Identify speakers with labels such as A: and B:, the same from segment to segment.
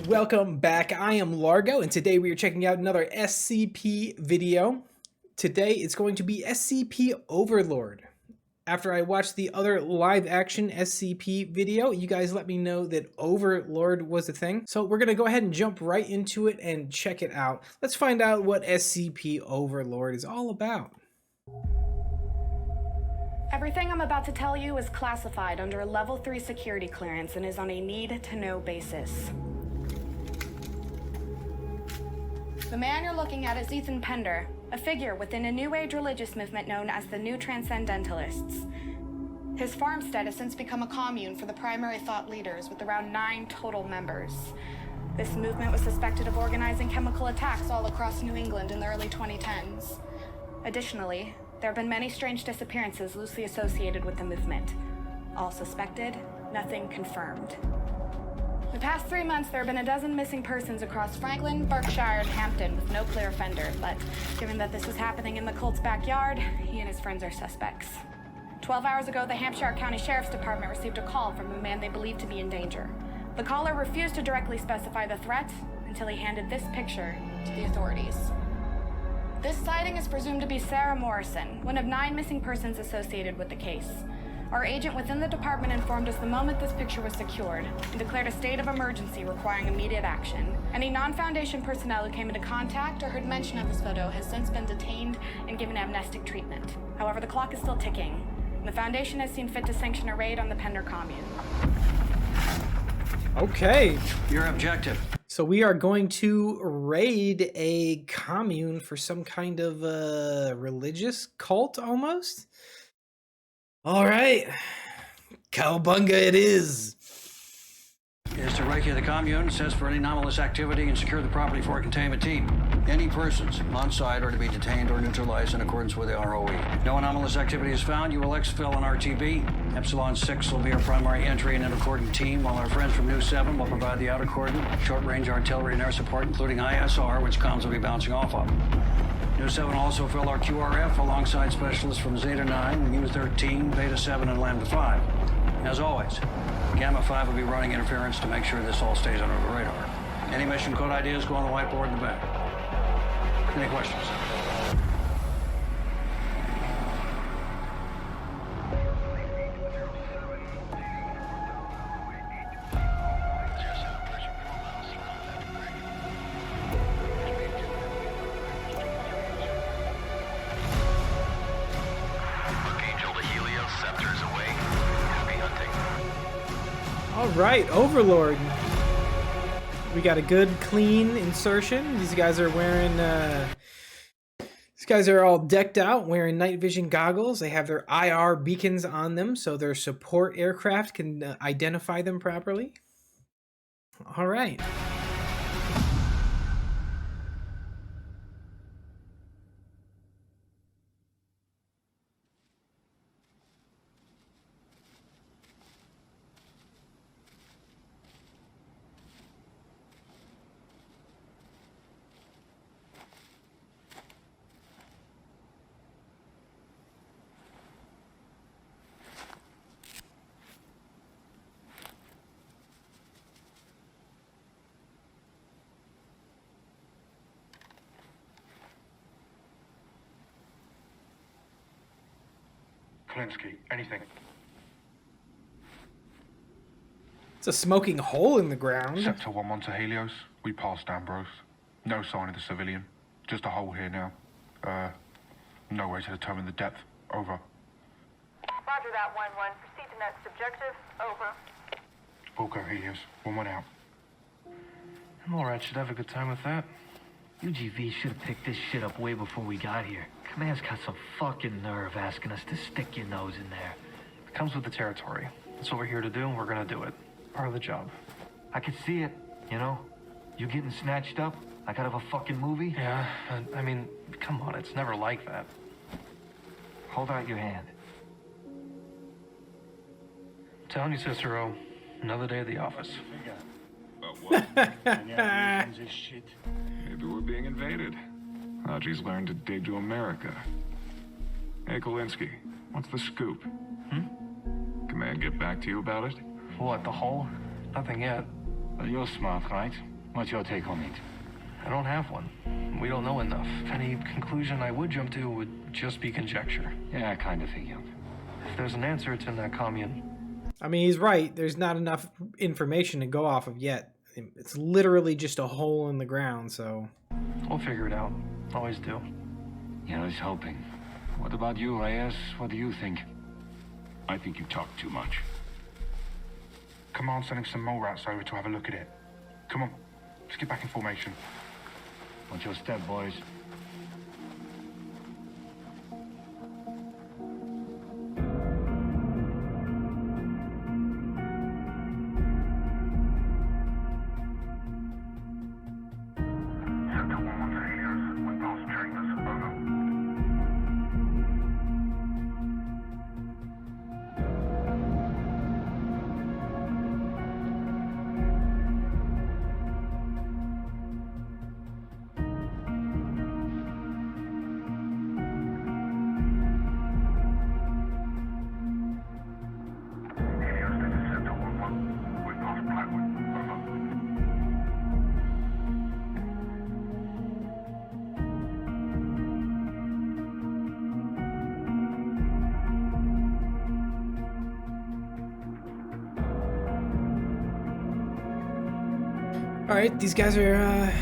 A: Welcome back. I am Largo, and today we are checking out another SCP video. Today it's going to be SCP Overlord. After I watched the other live-action SCP video, you guys let me know that Overlord was a thing. So we're going to go ahead and jump right into it and check it out. Let's find out what SCP Overlord is all about.
B: Everything I'm about to tell you is classified under a level 3 security clearance and is on a need-to-know basis. The man you're looking at is Ethan Pender, a figure within a New Age religious movement known as the New Transcendentalists. His farmstead has since become a commune for the primary thought leaders, with around 9 total members. This movement was suspected of organizing chemical attacks all across New England in the early 2010s. Additionally, there have been many strange disappearances loosely associated with the movement. All suspected, nothing confirmed. The past 3 months, there have been a dozen missing persons across Franklin, Berkshire, and Hampton with no clear offender, but given that this was happening in the cult's backyard, he and his friends are suspects. 12 hours ago, the Hampshire County Sheriff's Department received a call from a man they believed to be in danger. The caller refused to directly specify the threat until he handed this picture to the authorities. This sighting is presumed to be Sarah Morrison, one of 9 missing persons associated with the case. Our agent within the department informed us the moment this picture was secured and declared a state of emergency requiring immediate action. Any non-Foundation personnel who came into contact or heard mention of this photo has since been detained and given amnestic treatment. However, the clock is still ticking, and the Foundation has seen fit to sanction a raid on the Pender commune.
A: Okay.
C: Your objective.
A: So we are going to raid a commune for some kind of religious cult almost. All right, cowbunga it is.
C: Is to regulate the commune, assess for any anomalous activity, and secure the property for a containment team. Any persons on site are to be detained or neutralized in accordance with the ROE. No anomalous activity is found, you will exfil an RTB. Epsilon 6 will be our primary entry and inner cordon team, while our friends from New 7 will provide the outer cordon, short-range artillery and air support, including ISR, which comms will be bouncing off of. New 7 will also fill our QRF alongside specialists from Zeta 9, Mu 13, Beta 7, and Lambda 5. As always, Gamma 5 will be running interference to make sure this all stays under the radar. Any mission code ideas go on the whiteboard in the back. Any questions?
A: All right, Overlord. We got a good, clean insertion. These guys are wearing, these guys are all decked out, wearing night vision goggles. They have their IR beacons on them, so their support aircraft can identify them properly. All right.
D: Klinsky, anything.
A: It's a smoking hole in the ground.
D: Sector 1-1 to Helios. We passed Ambrose. No sign of the civilian. Just a hole here now. No way to determine the depth. Over.
E: Roger that, 1-1. Proceed to next objective. Over.
D: We'll go, Helios. 1-1 out.
F: I'm alright, should have a good time with that. UGV should have picked this shit up way before we got here. Command's got some fucking nerve asking us to stick your nose in there.
G: It comes with the territory. That's what we're here to do, and we're gonna do it. Part of the job.
F: I could see it, you know? You getting snatched up like out of a fucking movie?
G: Yeah, I mean, come on, it's never like that.
F: Hold out your hand.
G: I'm telling you, Cicero, another day at the office.
H: Maybe we're being invaded. Haji's learned to dig to America. Hey, Kolinsky, what's the scoop? Command get back to you about it?
G: What, the hole? Nothing yet.
I: Well, you're smart, right?
H: What's your take on it?
G: I don't have one. We don't know enough. Any conclusion I would jump to would just be conjecture.
H: Yeah, I kind of figured.
G: If there's an answer, it's in that commune.
A: I mean, he's right. There's not enough information to go off of yet. It's literally just a hole in the ground, so...
G: We'll figure it out. Always do.
H: Yeah, I was hoping. What about you, Reyes? What do you think?
D: I think you talk too much. Command's sending some mole rats over to have a look at it. Come on, let's get back in formation.
H: What's your step, boys?
D: Sector 1-1 to Helios. We pass trainers. Over. Helios, this is Sector 1-1. We pass Blackwood. Over.
A: All right, these guys are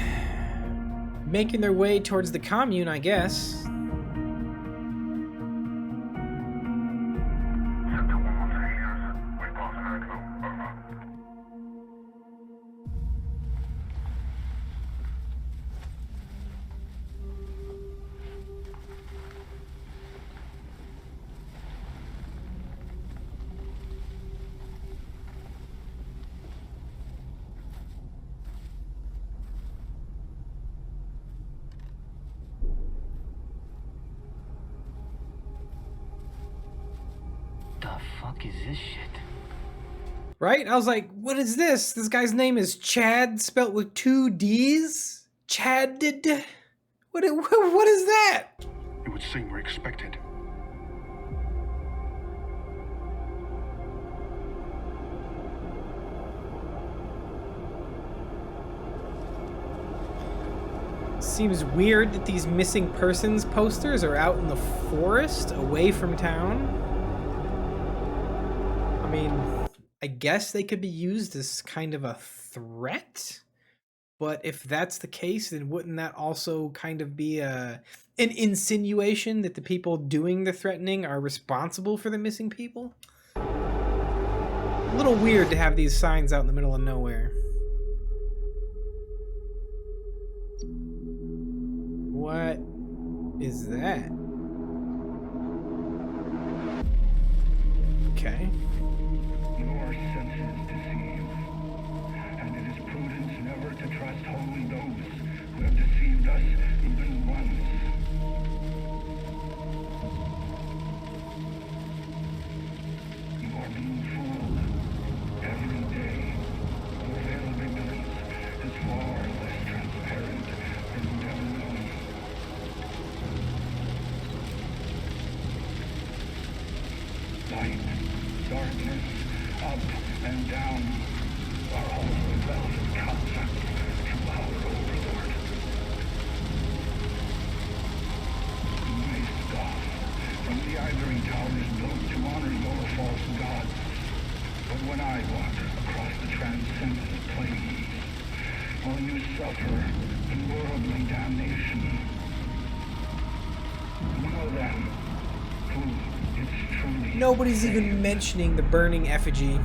A: making their way towards the commune, I guess.
D: Sector 1-1 to Helios. We pass Largo. Over.
F: The fuck is this shit?
A: Right? I was like, what is this? This guy's name is Chad, spelt with 2 D's? Chad did? What is that?
D: It would seem we're expected.
A: Seems weird that these missing persons posters are out in the forest, away from town. I mean, I guess they could be used as kind of a threat, but if that's the case, then wouldn't that also kind of be an insinuation that the people doing the threatening are responsible for the missing people? A little weird to have these signs out in the middle of nowhere. What is that? Okay.
I: Your senses deceive, and it is prudent never to trust wholly those who have deceived us even once. You are being fooled every day. Your veil of ignorance is far less transparent than you've ever known. Light, darkness, up and down are all relevant concepts to our Overlord. You may scoff from the ivory towers built to honor your false gods, but when I walk across the transcendent plains, while you suffer unworldly damnation, know then who it's truly.
A: Nobody's even mentioning the burning effigy.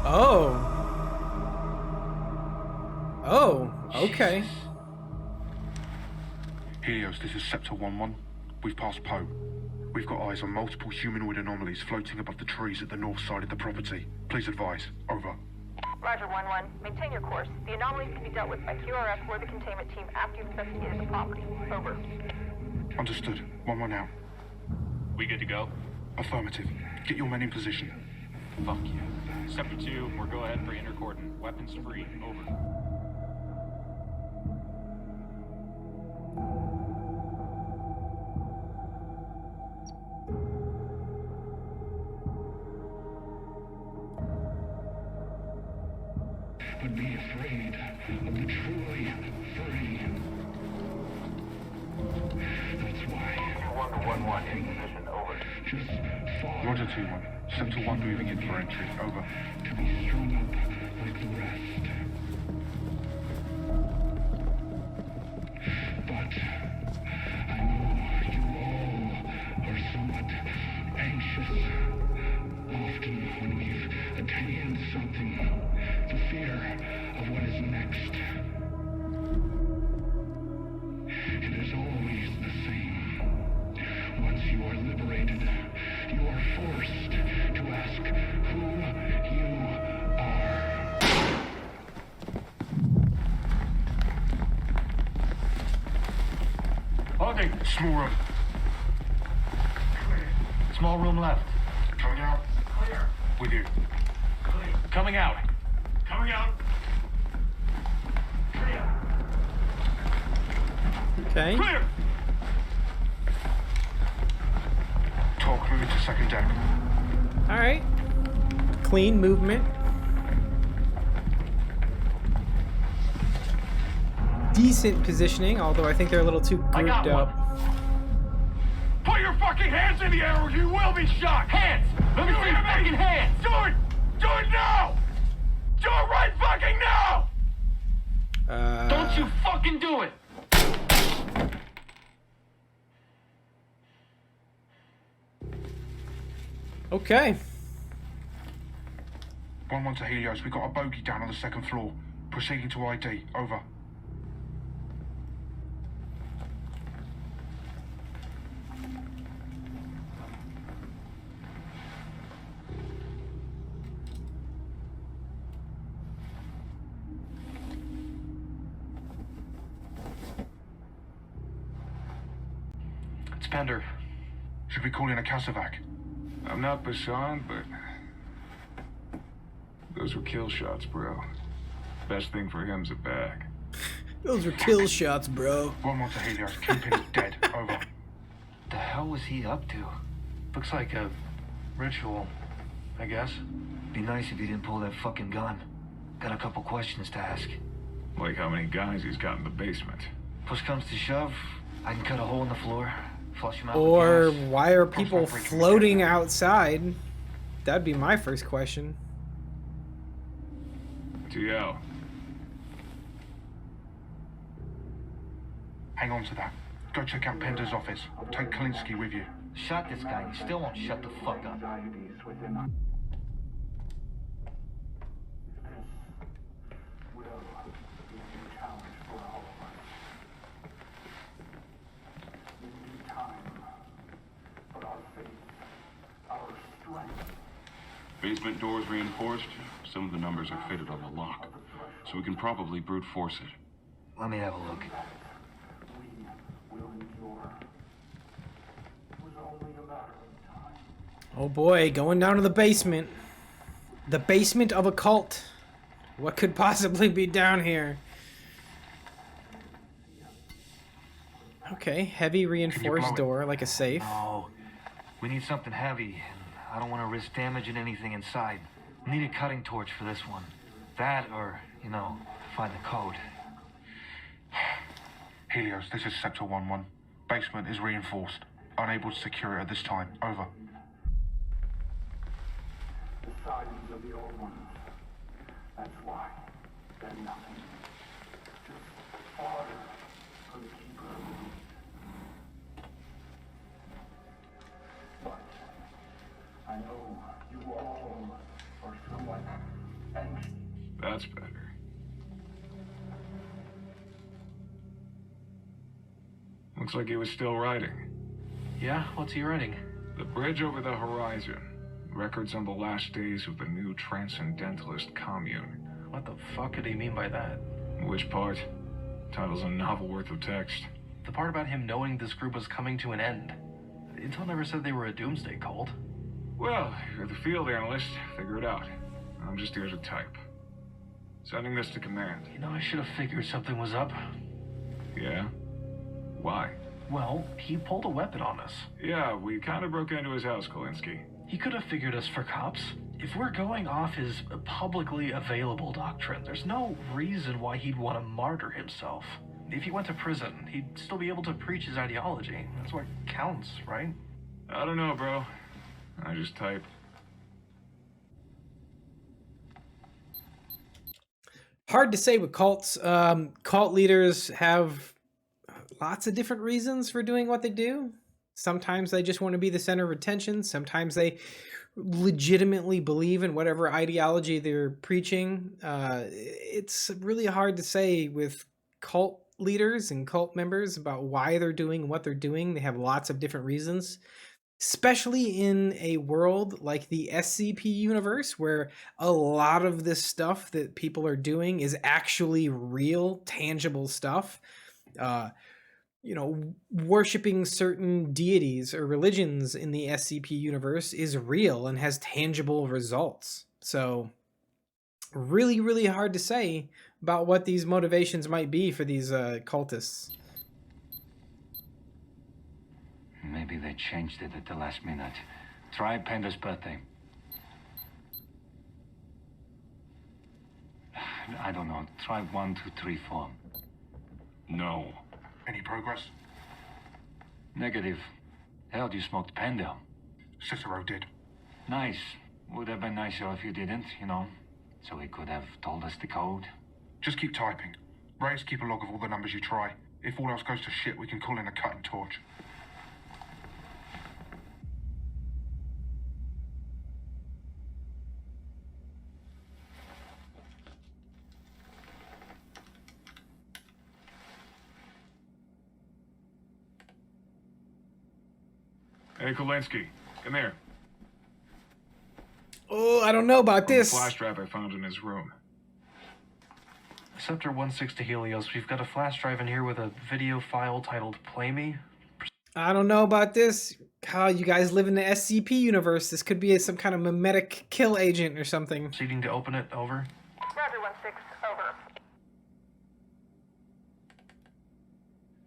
A: Oh. Oh, okay.
D: Helios, this is Sector 1-1. We've passed Poe. We've got eyes on multiple humanoid anomalies floating above the trees at the north side of the property. Please advise. Over.
E: Roger, 1-1. Maintain your course. The anomalies can be dealt with by QRF or the containment team after you've investigated the property. Over.
D: Understood. 1-1 out.
J: We good to go?
D: Affirmative. Get your men in position.
H: Fuck you. Sector 2, we're go ahead for intercordon. Weapons free. Over.
I: But be afraid of the truly free. That's why.
E: 1-1-1 in position. Over.
I: Just far
D: Roger 2-1. Sector 1 moving in for entry. Over.
I: to be strung up like the rest. But I know you all are somewhat anxious. Often when we've attained something, the fear of what is next. It is always the same. Once you are liberated, you are forced to ask who you are.
D: Okay, small room.
F: Small room left.
D: Coming out.
F: Clear.
D: With you.
F: Coming out.
D: Coming out.
A: Okay.
D: Clear! Talk, moving to second deck.
A: All right. Clean movement. Decent positioning, although I think they're a little too
F: I got
A: grouped
F: one.
A: up.
D: Put your fucking hands in the air or you will be shot!
F: Hands! Let me see your fucking hands!
D: Do it! Do it now! Do it right fucking now!
F: Don't you fucking do it!
A: Okay.
D: 1-1 to Helios. We got a bogey down on the second floor. Proceeding to ID. Over.
G: It's Pender.
D: Should we call in a Casevac?
H: I'm not Bashan, but those were kill shots, bro. Best thing for him's a bag.
A: Those were kill shots, bro.
D: 1-1 to Helios. Kingpin is dead. Over.
F: The hell was he up to?
G: Looks like a ritual, I guess.
F: Be nice if he didn't pull that fucking gun. Got a couple questions to ask.
H: Like how many guys he's got in the basement.
F: Push comes to shove, I can cut a hole in the floor, flush him out with
A: Or
F: gas.
A: why are people floating outside? That'd be my first question.
H: TL.
D: Hang on to that. Go check out Pender's office. Take Kalinsky with you.
F: Shot this guy and he still won't shut the fuck up.
I: Anxieties within us. This will be a new challenge for all of us. We need time, but our faith, our strength.
J: Basement doors reinforced. Some of the numbers are fitted on the lock, so we can probably brute force it.
F: Let me have a look.
I: We will endure. It was only a matter of time.
A: Oh boy, going down to the basement. The basement of a cult. What could possibly be down here? Okay, heavy reinforced door, like a safe.
F: No, we need something heavy, and I don't want to risk damaging anything inside. Need a cutting torch for this one. That or, you know, find the code.
D: Helios, this is Sector 1-1. Basement is reinforced. Unable to secure it at this time. Over.
I: The silence of the old ones. That's why they're nothing. Just fodder for the keeper of the beast. But I know you all are somewhat anxious.
H: That's better. Looks like he was still writing.
G: Yeah? What's he writing?
H: The bridge over the horizon. Records on the last days of the new transcendentalist commune.
G: What the fuck could he mean by that?
H: Which part? Title's a novel worth of text.
G: The part about him knowing this group was coming to an end.
F: Intel never said they were a doomsday cult.
H: Well, you're the field analyst. Figure it out. I'm just here to type. Sending this to command.
F: You know, I should have figured something was up.
H: Yeah? Why?
F: Well, he pulled a weapon on us.
H: Yeah, we kind of broke into his house, Kolinsky.
F: He could have figured us for cops. If we're going off his publicly available doctrine, there's no reason why he'd want to martyr himself. If he went to prison, he'd still be able to preach his ideology. That's what counts, right?
H: I don't know, bro. I just type.
A: Hard to say with cults. Cult leaders have lots of different reasons for doing what they do. Sometimes they just want to be the center of attention. Sometimes they legitimately believe in whatever ideology they're preaching. It's really hard to say with cult leaders and cult members about why they're doing what they're doing. They have lots of different reasons, especially in a world like the SCP universe, where a lot of this stuff that people are doing is actually real, tangible stuff. Worshipping certain deities or religions in the SCP universe is real and has tangible results. So really, really hard to say about what these motivations might be for these cultists.
K: Maybe they changed it at the last minute. Try Panda's birthday. I don't know. Try 1, 2, 3, 4.
J: No.
D: Any progress?
K: Negative. Hell, you smoked Panda.
D: Cicero did.
K: Nice. Would have been nicer if you didn't, you know. So he could have told us the code.
D: Just keep typing. Reyes, keep a log of all the numbers you try. If all else goes to shit, we can call in a cutting torch.
H: Hey, Kolinsky, come here.
A: Oh, I don't know about this.
H: The flash drive I found in his room.
F: Scepter 16 to Helios. We've got a flash drive in here with a video file titled Play Me.
A: I don't know about this. How you guys live in the SCP universe. This could be some kind of mimetic kill agent or something.
F: Proceeding to open it. Over.
E: Roger, 16, over.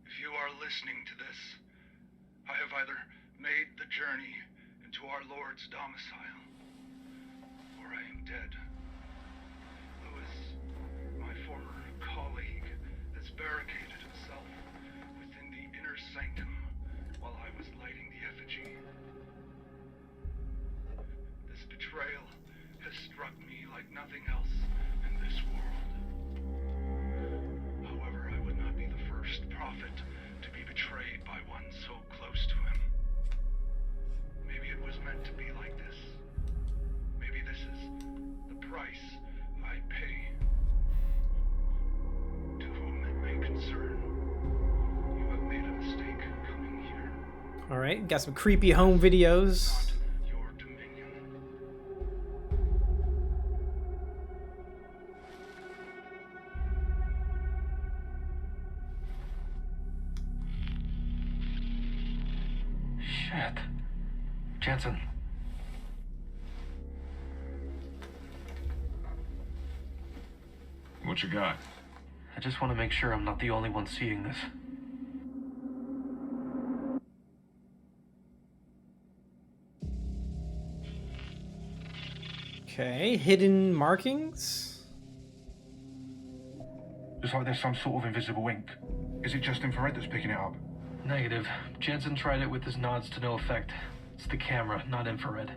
I: If you are listening to this, I have either made the journey into our Lord's domicile, or I am dead. Lewis, my former colleague, has barricaded himself within the inner sanctum while I was lighting the effigy. This betrayal has struck me like nothing else in this world. However, I would not be the first prophet to be betrayed by one so close to him. Maybe it was meant to be like this. Maybe this is the price I pay. To whom it may concern, you have made a mistake coming here.
A: All right, got some creepy home videos.
I: Not your dominion.
F: Shit. Jensen.
H: What you got?
F: I just want to make sure I'm not the only one seeing this.
A: Okay, hidden markings.
D: It's like there's some sort of invisible ink. Is it just infrared that's picking it up?
F: Negative. Jensen tried it with his nods to no effect. It's the camera, not infrared.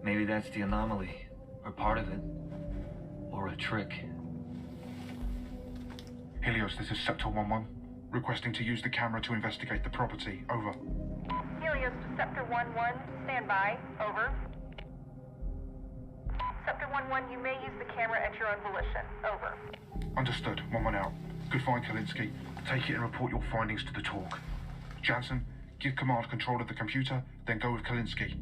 K: Maybe that's the anomaly. Or part of it. Or a trick.
D: Helios, this is Scepter 11. Requesting to use the camera to investigate the property. Over.
E: Helios to Scepter 11, stand by, over. Scepter 11, you may use the camera at your own volition, over.
D: Understood. 1-1 out. Good find, Kolinsky. Take it and report your findings to the talk. Jansen, give command control of the computer, then go with Kolinsky.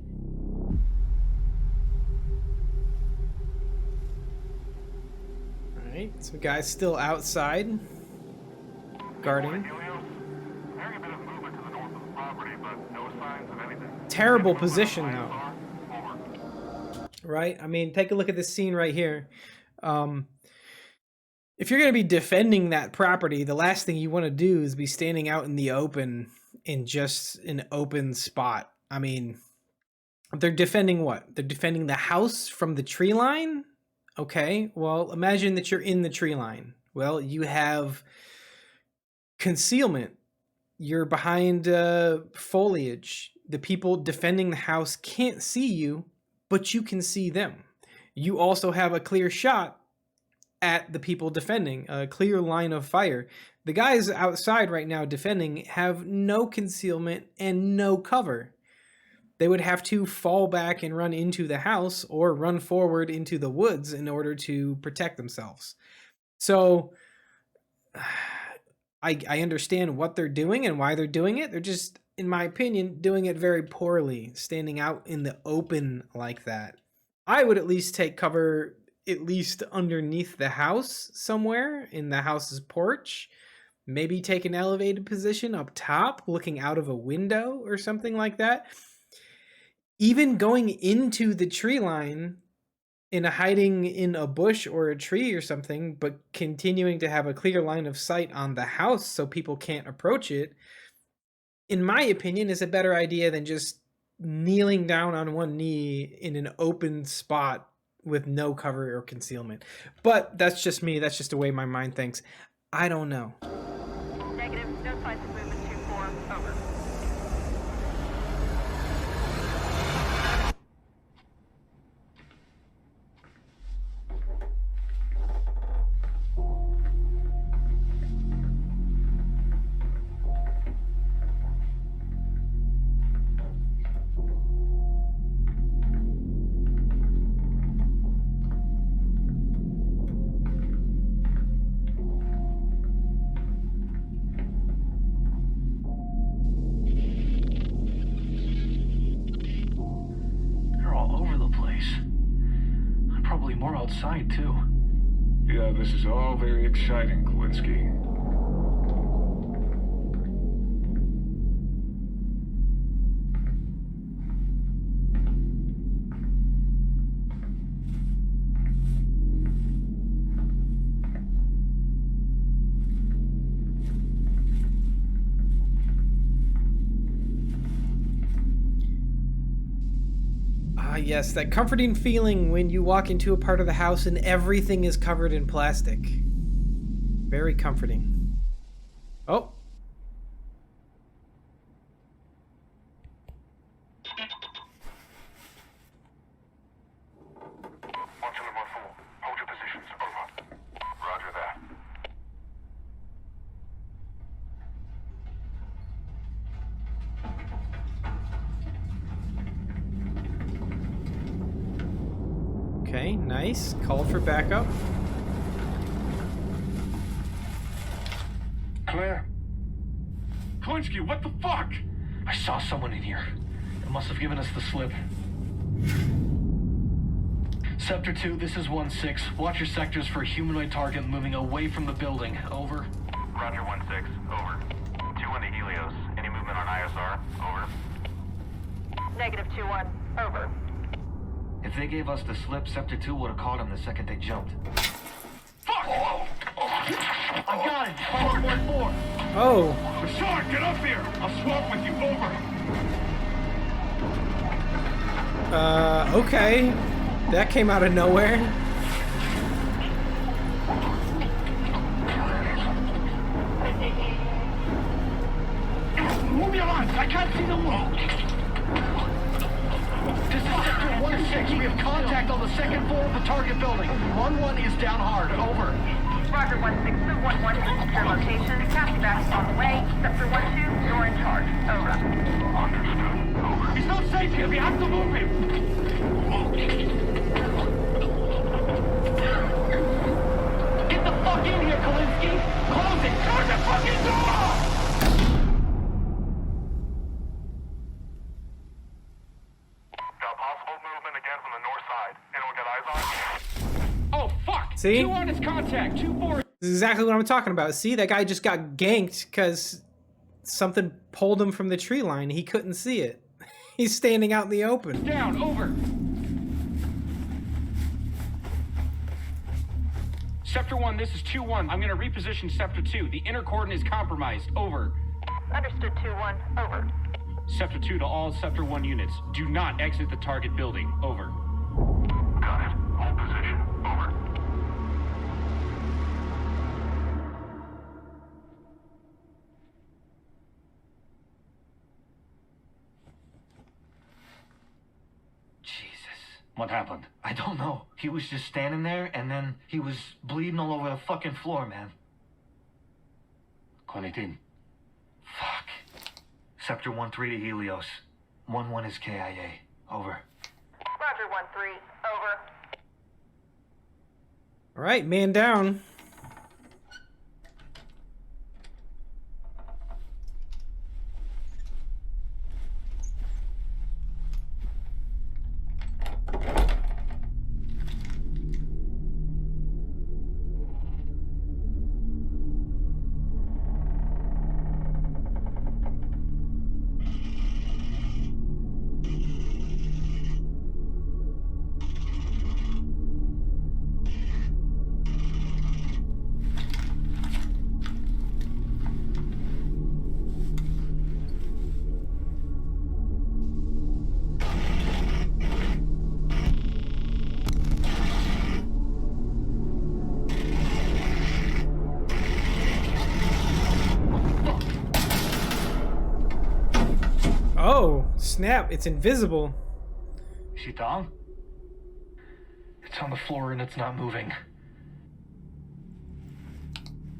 A: Alright, so guys still outside. Guarding.
J: Helios, hearing a bit of movement to the north of the property, but no signs of anything.
A: terrible position, though. Right? I mean, take a look at this scene right here. If you're going to be defending that property, the last thing you want to do is be standing out in the open in just an open spot. I mean, they're defending what? They're defending the house from the tree line? Okay, well, imagine that you're in the tree line. Well, you have concealment. You're behind foliage. The people defending the house can't see you, but you can see them. You also have a clear shot at the people defending, a clear line of fire. The guys outside right now defending have no concealment and no cover. They would have to fall back and run into the house or run forward into the woods in order to protect themselves. So I understand what they're doing and why they're doing it. They're just, in my opinion, doing it very poorly, standing out in the open like that. I would at least take cover at least underneath the house somewhere in the house's porch. Maybe take an elevated position up top, looking out of a window or something like that. Even going into the tree line and hiding in a bush or a tree or something, but continuing to have a clear line of sight on the house so people can't approach it, in my opinion, is a better idea than just kneeling down on one knee in an open spot with no cover or concealment. But that's just me. That's just the way my mind thinks. I don't know.
E: Negative. No signs of movement 2-4. Over.
F: Outside too.
H: Yeah, this is all very exciting, Kowinski.
A: Yes, that comforting feeling when you walk into a part of the house and everything is covered in plastic. Very comforting. Oh.
D: Modular 1-4, hold your positions. Over. Roger that.
A: Okay, nice. Call for backup.
D: Clear.
F: Kowinski, what the fuck? I saw someone in here. It must have given us the slip. Sector 2, this is 1-6. Watch your sectors for a humanoid target moving away from the building. Over.
J: Roger 1-6. Over. 2 on the Helios. Any movement on ISR? Over.
E: Negative 2-1. Over.
G: If they gave us the slip, Sector 2 would have caught him the second they jumped.
F: Fuck! I got it! Target 1-4.
A: Oh.
D: Rashad, get up here! I'll swap with you. Over.
A: Okay. That came out of nowhere.
F: Move your arms! I can't see the wall! This is Sector 1-6. We have contact on the second floor of the target building. 1-1 is down hard. Over.
E: Roger 1-6. 1-1 is a secure location. Taxi back is on the way. Sector 1-2, you're in charge. Over.
D: Understood. Over.
F: He's not safe here. We have to move him. Get the fuck in here, Kowinski. Close it. Close the fucking door!
A: See?
F: 2 on his contact. 2-4.
A: This is exactly what I'm talking about. See, that guy just got ganked because something pulled him from the tree line. He couldn't see it. He's standing out in the open.
L: Down, over. Sector 1, this is 2-1. I'm gonna reposition Sector 2. The inner cordon is compromised. Over.
E: Understood 2-1. Over.
L: Sector 2 to all Sector 1 units. Do not exit the target building. Over.
J: Got it. Hold position. Over.
K: What happened?
F: I don't know. He was just standing there, and then he was bleeding all over the fucking floor, man.
K: Call it in.
F: Fuck. Sector 1-3 to Helios. 1-1 is KIA. Over.
E: Roger 1-3. Over.
A: All right, man down. Oh, snap, it's invisible.
F: Is he down? It's on the floor and it's not moving.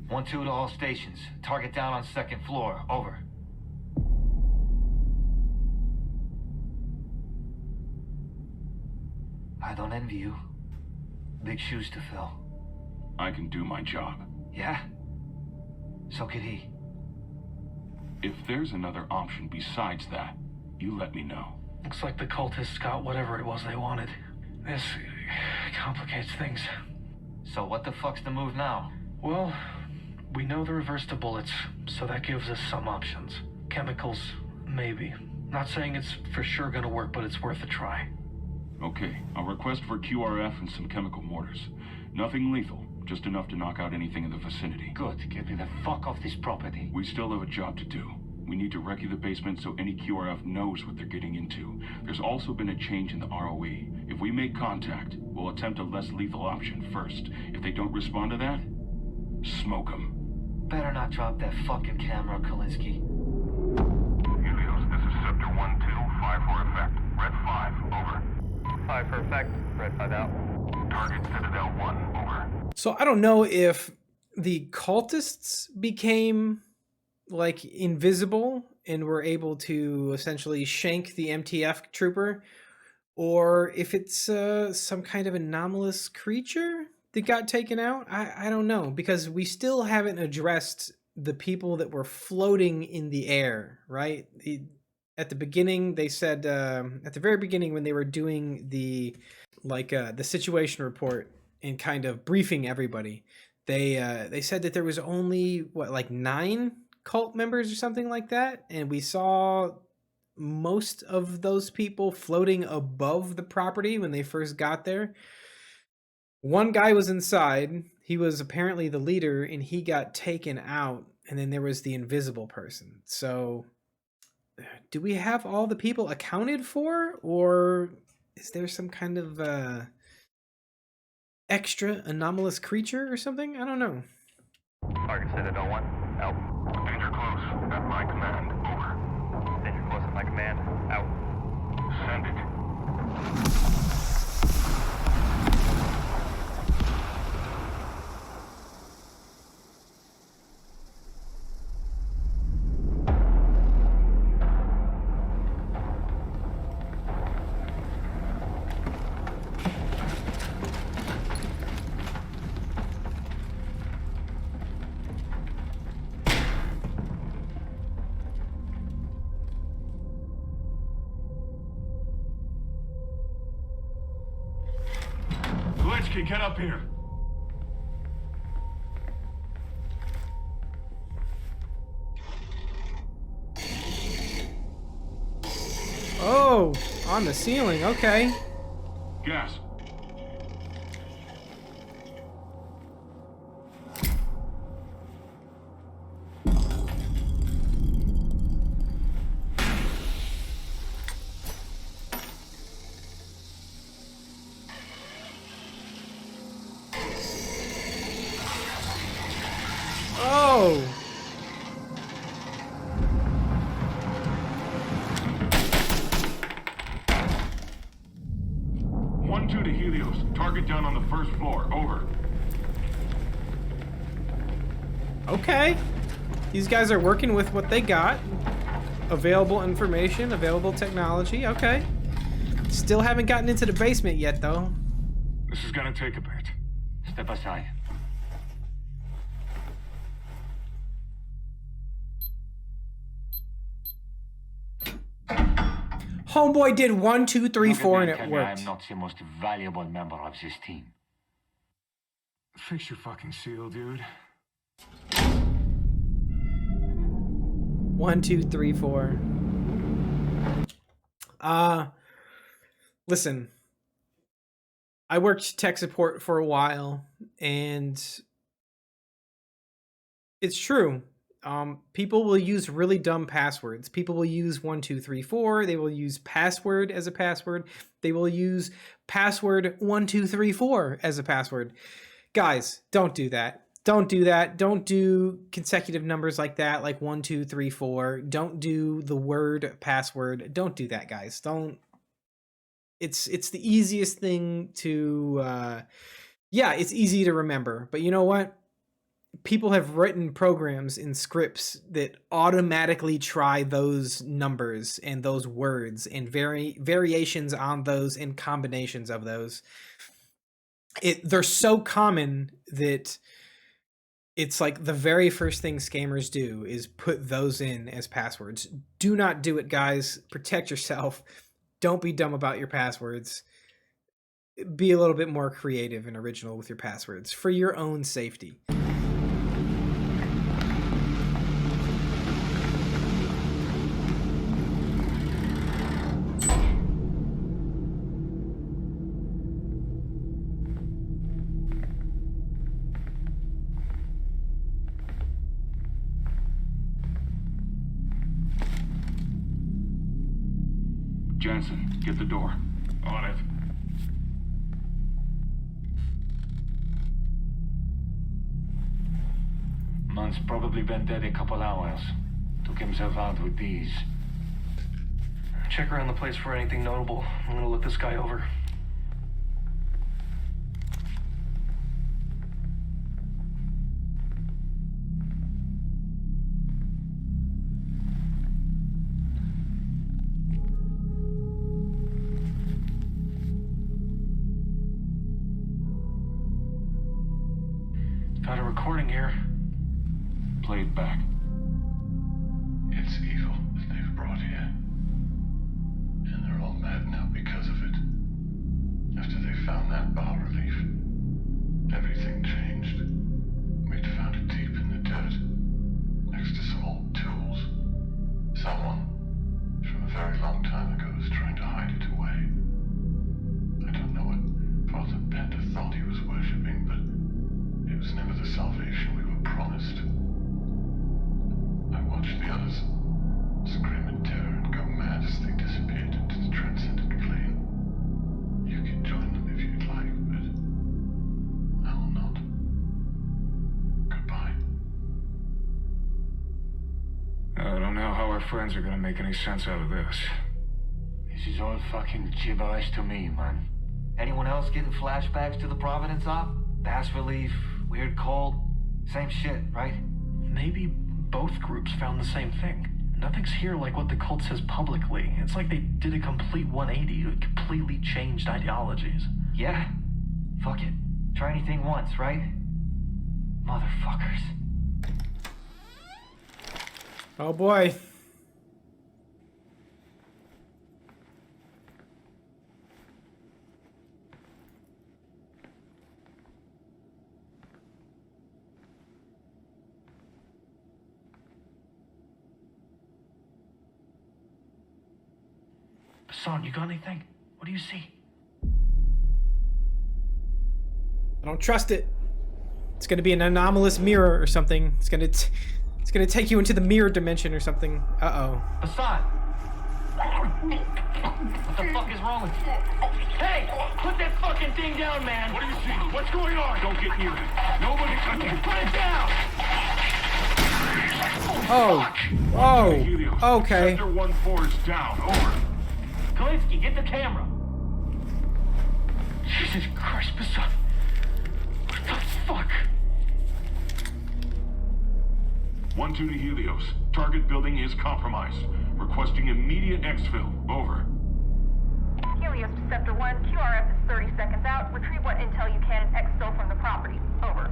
F: 1-2 to all stations. Target down on second floor. Over. I don't envy you. Big shoes to fill.
J: I can do my job.
F: Yeah? So could he.
J: If there's another option besides that, you let me know.
F: Looks like the cultists got whatever it was they wanted. This complicates things. So what the fuck's the move now? Well, we know the reverse to bullets, so that gives us some options. Chemicals, maybe. Not saying it's for sure gonna work, but it's worth a try.
J: Okay, I'll request for QRF and some chemical mortars. Nothing lethal, just enough to knock out anything in the vicinity.
K: Good. Get me the fuck off this property.
J: We still have a job to do. We need to recce the basement so any QRF knows what they're getting into. There's also been a change in the ROE. If we make contact, we'll attempt a less lethal option first. If they don't respond to that, smoke them.
F: Better not drop that fucking camera, Kalinsky.
J: Helios, this is Sector 1-2, 5 for effect. Red 5, over.
E: 5 for effect. Red 5 out.
J: Target Citadel 1, over.
A: So I don't know if the cultists became like invisible and were able to essentially shank the MTF trooper, or if it's some kind of anomalous creature that got taken out. I don't know, because we still haven't addressed the people that were floating in the air, right? At the beginning, they said, at the very beginning when they were doing the situation report and kind of briefing everybody, they said that there was only, what, like 9 cult members or something like that, and we saw most of those people floating above the property when they first got there. One guy was inside. He was apparently the leader, and he got taken out, and then there was the invisible person. So do we have all the people accounted for, or is there some kind of extra anomalous creature or something? I don't know.
E: Target Citadel 1. Out.
J: Danger close. At my command. Over.
E: Danger close at my command. Out.
J: Send it.
H: Get up here.
A: Oh, on the ceiling. Okay.
J: Gas.
A: Oh.
J: 1-2 to Helios. Target down on the first floor. Over.
A: Okay. These guys are working with what they got. Available information, available technology. Okay. Still haven't gotten into the basement yet, though.
H: This is gonna take a bit.
K: Step aside.
A: Homeboy did 1, 2, 3,
K: Look at
A: 4,
K: me
A: and
K: and
A: it
K: tell me I
A: worked.
K: am not the most valuable member of this team.
H: Fix your fucking seal, dude.
A: 1, 2, 3, 4. Listen. I worked tech support for a while, and it's true. People will use really dumb passwords. People will use 1, 2, 3, 4. They will use password as a password. They will use password 1, 2, 3, 4 as a password. Guys, don't do that. Don't do that. Don't do consecutive numbers like that, like 1, 2, 3, 4. Don't do the word password. Don't do that, guys. Don't. It's the easiest thing to. Yeah, it's easy to remember. But you know what? People have written programs in scripts that automatically try those numbers and those words and variations on those and combinations of those. They're so common that it's like the very first thing scammers do is put those in as passwords. Do not do it, guys. Protect yourself. Don't be dumb about your passwords. Be a little bit more creative and original with your passwords for your own safety.
J: Jansen, get the door. On it.
K: Man's probably been dead a couple hours. Took himself out with these.
F: Check around the place for anything notable. I'm gonna look this guy over. Got a recording here.
J: Play it back.
I: It's evil that they've brought here. And they're all mad now because of it. After they found that bas relief, everything changed. We'd found it deep in the dirt, next to some old tools. Someone, from a very long time ago, was trying to hide it away. I don't know what Father Bender thought he was worshipping, but it was never the salvation we were promised. I watched the others scream in terror and go mad as they disappeared into the transcendent plane. You can join them if you'd like, but I will not. Goodbye.
H: I don't know how our friends are gonna make any sense out of this.
K: This is all fucking gibberish to me, man. Anyone else getting flashbacks to the Providence op? Bass relief, weird cold, same shit, right?
F: Maybe both groups found the same thing. Nothing's here like what the cult says publicly. It's like they did a complete 180, completely changed ideologies.
K: Yeah? Fuck it. Try anything once, right? Motherfuckers.
A: Oh boy.
F: Hassan, you got anything? What do you see?
A: I don't trust it. It's gonna be an anomalous mirror or something. It's gonna take you into the mirror dimension or something. Uh-oh.
F: Hassan! What the fuck is wrong with you? Hey! Put that fucking thing down, man!
J: What do you see? What's going on? Don't get near it. Nobody touch it.
F: Put it down!
A: Oh. Oh. Okay.
J: Sector 1-4 is down. Over.
F: Kalinsky, get the camera! Jesus Christ, Hassan! What the fuck?
J: 1-2 to Helios. Target building is compromised. Requesting immediate exfil. Over.
E: Helios to Sector 1, QRF is 30 seconds out. Retrieve what intel you can and exfil from the property. Over.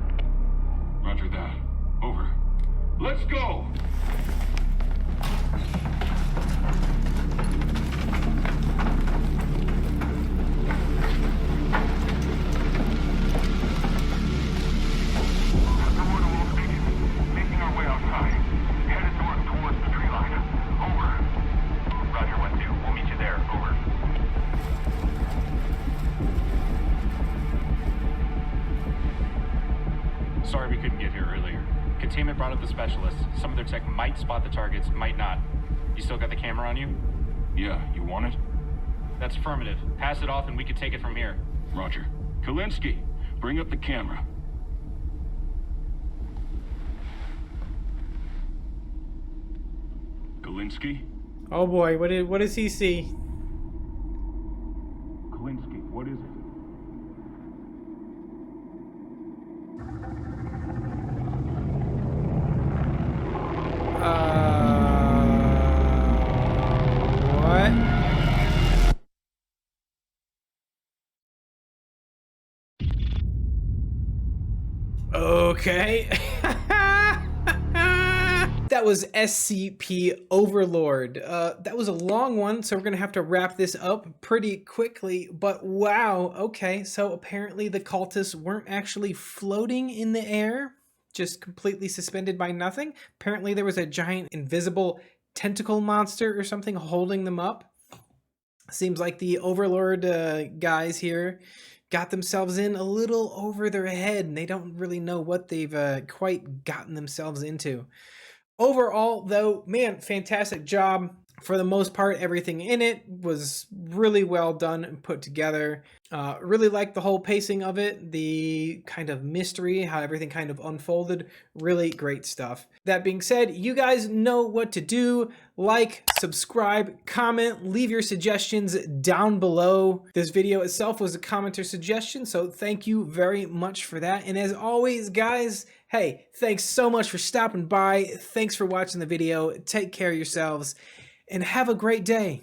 J: Roger that. Over. Let's go!
L: Sorry we couldn't get here earlier. Containment brought up the specialists. Some of their tech might spot the targets, might not. You still got the camera on you?
J: Yeah, you want it?
L: That's affirmative. Pass it off and we can take it from here.
J: Roger. Kalinsky, bring up the camera. Kalinsky?
A: Oh boy, what does he see?
J: Kalinsky, what is it?
A: What? Okay. That was SCP Overlord. That was a long one, so we're gonna have to wrap this up pretty quickly, but wow, okay, so apparently the cultists weren't actually floating in the air, just completely suspended by nothing. Apparently there was a giant invisible tentacle monster or something holding them up. Seems like the Overlord guys here got themselves in a little over their head, and they don't really know what they've quite gotten themselves into. Overall, though, man, fantastic job. For the most part, everything in it was really well done and put together. Really liked the whole pacing of it, the kind of mystery, how everything kind of unfolded. Really great stuff. That being said, you guys know what to do. Like, subscribe, comment, leave your suggestions down below. This video itself was a commenter suggestion, so thank you very much for that. And as always, guys, hey, thanks so much for stopping by. Thanks for watching the video. Take care of yourselves and have a great day.